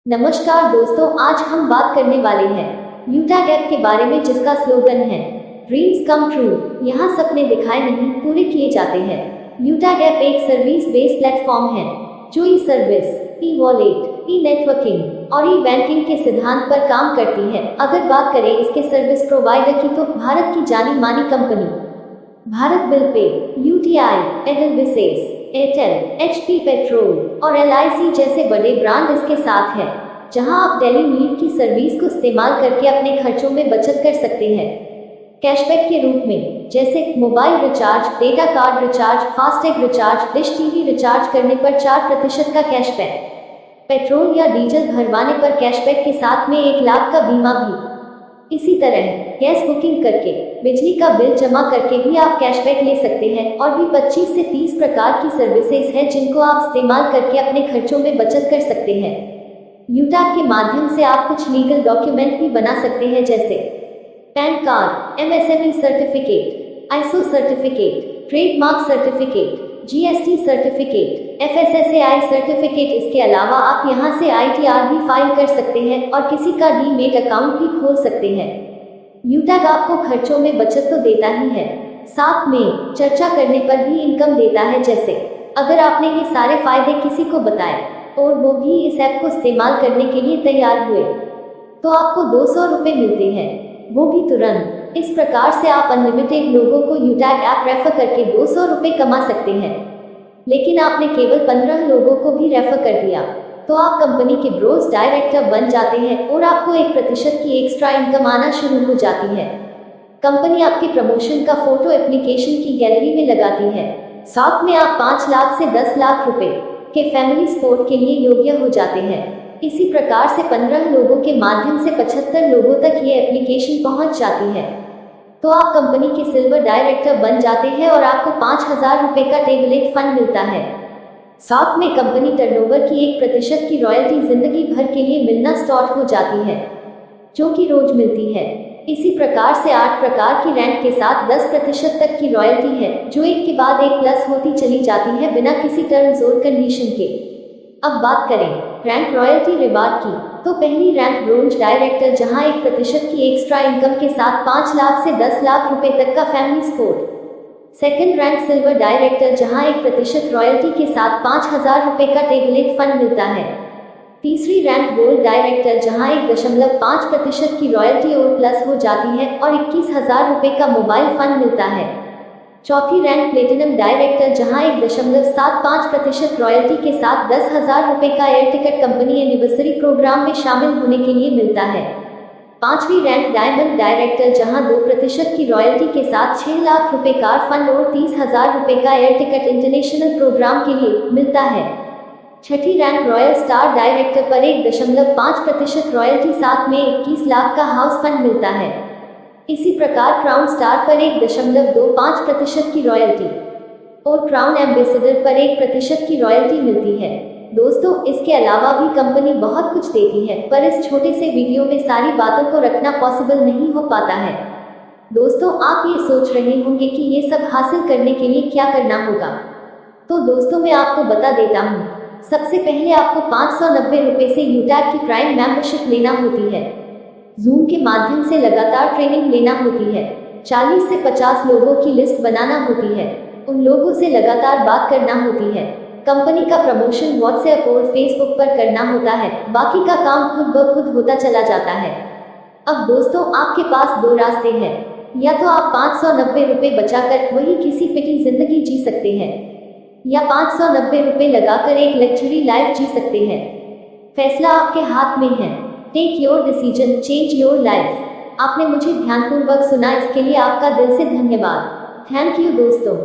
नमस्कार दोस्तों, आज हम बात करने वाले हैं यूटैग ऐप के बारे में जिसका स्लोगन है ड्रीम्स कम ट्रू। यहाँ सपने दिखाए नहीं पूरे किए जाते हैं। यूटैग ऐप एक सर्विस बेस्ड प्लेटफॉर्म है जो ई सर्विस, ई वॉलेट, ई नेटवर्किंग और ई बैंकिंग के सिद्धांत पर काम करती है। अगर बात करें इसके सर्विस प्रोवाइडर की तो भारत की जानी मानी company Bharat bill pay, UTI, Edelweiss, Airtel, HP petrol और एलआईसी जैसे बड़े ब्रांड इसके साथ है, जहां आप डेली नीड की सर्विस को इस्तेमाल करके अपने खर्चों में बचत कर सकते हैं। कैशबैक के रूप में जैसे mobile recharge, data card recharge, FASTag recharge, dish TV recharge करने पर 4% का कैशबैक, पेट्रोल या डीजल भरवाने पर कैशबैक के साथ में 1 लाख का बीमा भी। इसी तरह गैस बुकिंग करके, बिजली का बिल जमा करके भी आप कैशबैक ले सकते हैं और भी 25 से 30 प्रकार की सर्विसेज हैं जिनको आप इस्तेमाल करके अपने खर्चों में बचत कर सकते हैं। यूटैग के माध्यम से आप कुछ लीगल डॉक्यूमेंट भी बना सकते हैं जैसे pan card, MSME certificate, ISO certificate, trademark certificate, GST certificate, FSSAI certificate. इसके अलावा आप यहां से आईटीआर भी फाइल कर सकते हैं और किसी का डीमेट अकाउंट भी खोल सकते हैं। यूटैग आपको खर्चों में बचत तो देता ही है, साथ में चर्चा करने पर भी इनकम देता है। जैसे अगर आपने ये सारे फायदे किसी को बताए और वो भी इस ऐप को इस्तेमाल करने के लिए तैयार हुए तो आपको 200 रुपये मिलते हैं, वो भी तुरंत। इस प्रकार से आप अनलिमिटेड लोगों को यूटैग ऐप रेफर करके 200 रुपये कमा सकते हैं। लेकिन आपने केवल 15 लोगों को भी रेफर कर दिया तो आप कंपनी के ब्रोज डायरेक्टर बन जाते हैं और आपको 1% की एक्स्ट्रा इनकम आना शुरू हो जाती है। कंपनी आपके प्रमोशन का फोटो एप्लीकेशन की गैलरी में लगाती है, साथ में आप 5 लाख से 10 लाख रुपए के फैमिली सपोर्ट के लिए योग्य हो जाते हैं। इसी प्रकार से 15 लोगों के माध्यम से 75 लोगों तक ये एप्लीकेशन पहुंच जाती है तो आप कंपनी के सिल्वर डायरेक्टर बन जाते हैं और आपको 5,000 रुपए का टेबलेट फंड मिलता है। साथ में कंपनी टर्नओवर की 1% की रॉयल्टी जिंदगी भर के लिए मिलना स्टार्ट हो जाती है, जो कि रोज मिलती है। इसी प्रकार से 8 प्रकार की रैंक के साथ 10% तक की रॉयल्टी है, जो एक के बाद एक प्लस होती चली जाती है बिना किसी टर्म्स और कंडीशन के। अब बात करें रैंक रॉयल्टी रिवार्ड की तो पहली रैंक ब्रोंज डायरेक्टर, जहां 1% की एक्स्ट्रा इनकम के साथ 5 लाख से 10 लाख रुपए तक का family support. Second rank silver director, जहां 1% रॉयल्टी के साथ 5,000 रुपए का टेबलेट फंड मिलता है। तीसरी रैंक गोल्ड डायरेक्टर, जहां 1.5% की रॉयल्टी और प्लस हो जाती है और 21,000 रुपए का मोबाइल फंड मिलता है। चौथी रैंक प्लेटिनम डायरेक्टर, जहां 1.75% रॉयल्टी के साथ 10,000 रुपए का air ticket company anniversary programme में शामिल होने के लिए मिलता है। पांचवी रैंक डायमंड डायरेक्टर, जहां 2% की रॉयल्टी के साथ 6 लाख रुपए कार फंड और 30,000 रुपए का एयर टिकट इंटरनेशनल प्रोग्राम के लिए मिलता है। छठी रैंक रॉयल स्टार डायरेक्टर पर 1.5% रॉयल्टी साथ में 21 लाख का हाउस फंड मिलता है। इसी प्रकार क्राउन स्टार पर 1.25% की रॉयल्टी और क्राउन एम्बेसडर पर 1% की रॉयल्टी मिलती है। दोस्तों, इसके अलावा भी कंपनी बहुत कुछ देती है, पर इस छोटे से वीडियो में सारी बातों को रखना पॉसिबल नहीं हो पाता है। दोस्तों, आप ये सोच रहे होंगे कि ये सब हासिल करने के लिए क्या करना होगा, तो दोस्तों मैं आपको बता देता हूँ। सबसे पहले आपको 590 रुपए से यूटैग की प्राइम मेंबरशिप लेना होती है। जूम के माध्यम से लगातार ट्रेनिंग लेना होती है। 40 से 50 लोगों की लिस्ट बनाना होती है, उन लोगों से लगातार बात करना होती है। कंपनी का प्रमोशन व्हाट्सएप और फेसबुक पर करना होता है, बाकी का काम खुद ब खुद होता चला जाता है। अब दोस्तों, आपके पास 2 रास्ते हैं, या तो आप 590 रुपए बचाकर वही किसी पिटी जिंदगी जी सकते हैं, या 590 रुपए लगाकर एक लग्जरी लाइफ जी सकते हैं। फैसला आपके हाथ में है। Take your decision, change your life. आपने मुझे ध्यानपूर्वक सुना, इसके लिए आपका दिल से धन्यवाद। थैंक यू दोस्तों।